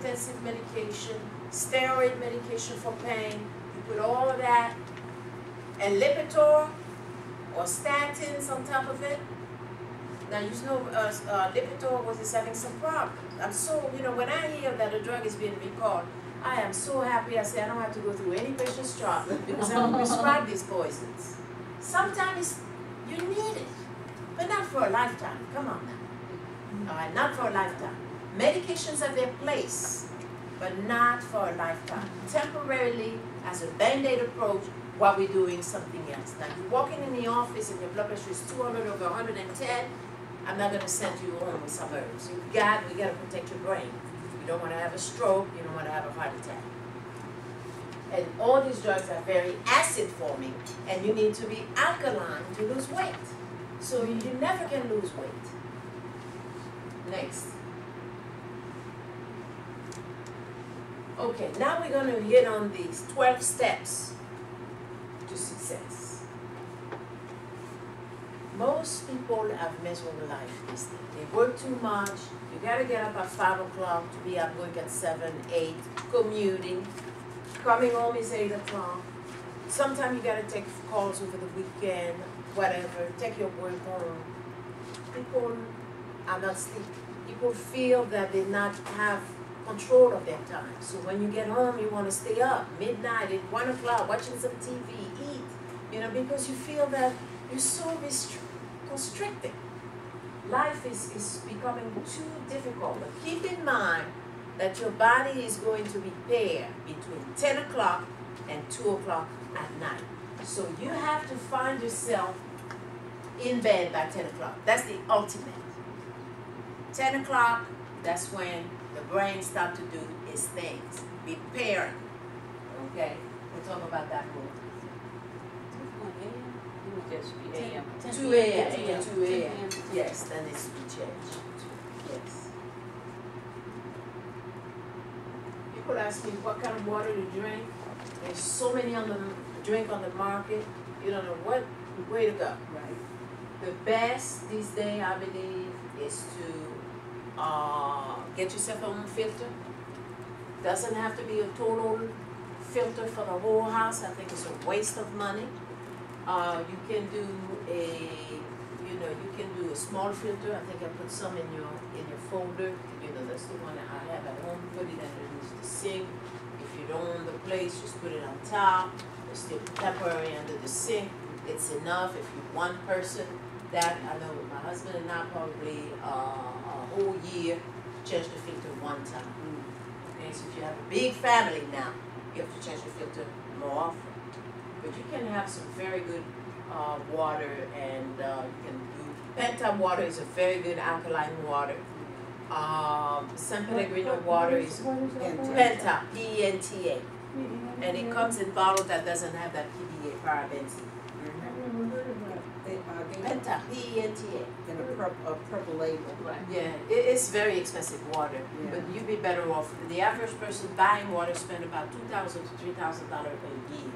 hypertensive medication, steroid medication for pain. You put all of that, and Lipitor or statins on top of it. Now, you know, Lipitor was having some problems. I'm so, you know, when I hear that a drug is being recalled, I am so happy. I say I don't have to go through any patient's chart because I don't prescribe these poisons. Sometimes you need it, but not for a lifetime. Come on now. All right, not for a lifetime. Medications have their place, but not for a lifetime. Temporarily, as a band-aid approach, while we're doing something else. Now, you're walking in the office and your blood pressure is 200 over 110, I'm not going to send you home with some herbs. We got to protect your brain. You don't want to have a stroke, you don't want to have a heart attack. And all these drugs are very acid forming, and you need to be alkaline to lose weight. So you never can lose weight. Next. Okay, now we're going to hit on these 12 steps to success. Most people have miserable life these days. They work too much. You got to get up at 5 o'clock to be at work at 7, 8, commuting. Coming home is 8 o'clock. Sometimes you got to take calls over the weekend, whatever. Take your work home. People are not sleeping. People feel that they not have control of their time. So when you get home, you want to stay up midnight at 1 o'clock, watching some TV, eat, you know, because you feel that you're so constricted. Life is becoming too difficult. But keep in mind that your body is going to repair between 10 o'clock and 2 o'clock at night. So you have to find yourself in bed by 10 o'clock. That's the ultimate. 10 o'clock, that's when the brain starts to do its things, repairing. Okay? We'll talk about that more. 2 a.m. 2 a.m. Yes, that needs to be changed. Yes. People ask me what kind of water to drink. There's so many drink on the market. You don't know what way to go. Right. The best these days, I believe, is to get yourself a home filter. Doesn't have to be a total filter for the whole house. I think it's a waste of money. You can do a small filter. I think I put some in your folder. You know, that's the one that I have at home. Put it underneath the sink. If you don't own the place, just put it on top. It's still temporary under the sink. It's enough if you're one person. That I know with my husband and I probably a whole year change the filter one time. Okay, so if you have a big family now, you have to change the filter more often. But you can have some very good water, and you can do Penta water is a very good alkaline water. San Pellegrino water is Penta, P-E-N-T-A, and it comes in bottles that doesn't have that PDA, parabens. Penta, P-E-N-T-A. And a purple label. Right. Yeah, it's very expensive water, but you'd be better off. The average person buying water spend about $2,000 to $3,000 a year.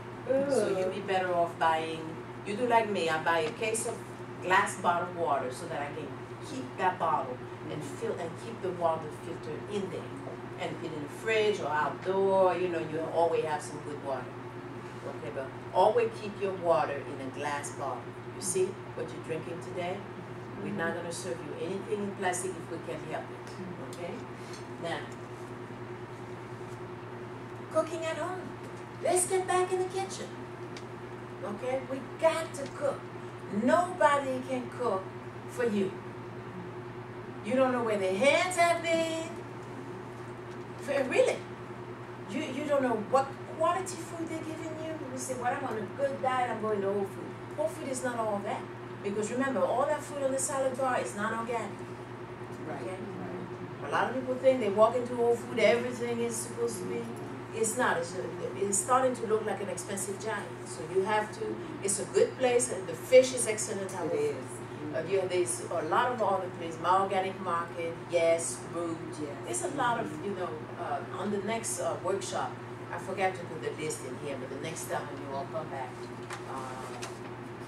So you'd be better off buying, you do like me, I buy a case of glass bottled water so that I can keep that bottle and fill and keep the water filter in there. And put it in the fridge or outdoor, you know, you always have some good water. Okay, but always keep your water in a glass bottle. You see what you're drinking today? We're not going to serve you anything in plastic if we can help it. Okay? Now, cooking at home. Let's get back in the kitchen. Okay? We got to cook. Nobody can cook for you. You don't know where their hands have been. Really. You don't know what quality food they're giving you. You say, well, I'm on a good diet, I'm going to whole food. Whole food is not all that. Because remember, all that food on the salad bar is not organic. Right. Okay? Right. A lot of people think they walk into Whole Food, everything is supposed to be. It's not. It's starting to look like an expensive giant. So you have to, it's a good place, and the fish is excellent. It is. Yeah, there's a lot of other places. My Organic Market, yes, Root. Yes. There's a lot of, you know, on the next workshop, I forgot to put the list in here, but the next time when you all come back, you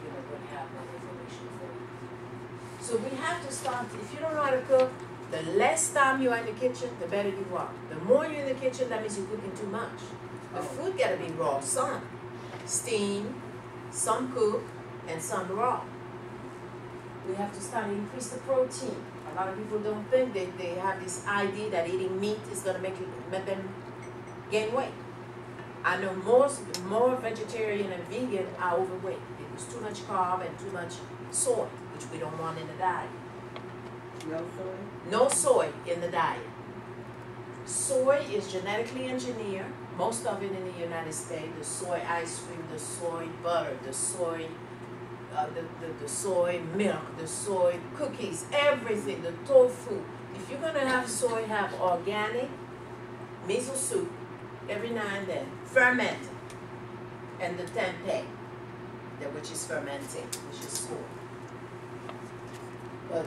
know, we'll have more information for you. So we have to start, if you don't know how to cook, The less time you are in the kitchen, the better you are. The more you're in the kitchen, that means you're cooking too much. The food gotta be raw, some steam, some cook, and some raw. We have to start to increase the protein. A lot of people don't think they have this idea that eating meat is gonna make them gain weight. I know more vegetarian and vegan are overweight. There's too much carb and too much soy, which we don't want in the diet. No soy? No soy in the diet. Soy is genetically engineered, most of it in the United States, the soy ice cream, the soy butter, the soy, the soy milk, the soy cookies, everything, the tofu. If you're gonna have soy, have organic miso soup every now and then, fermented, and the tempeh, which is fermenting, which is soy. But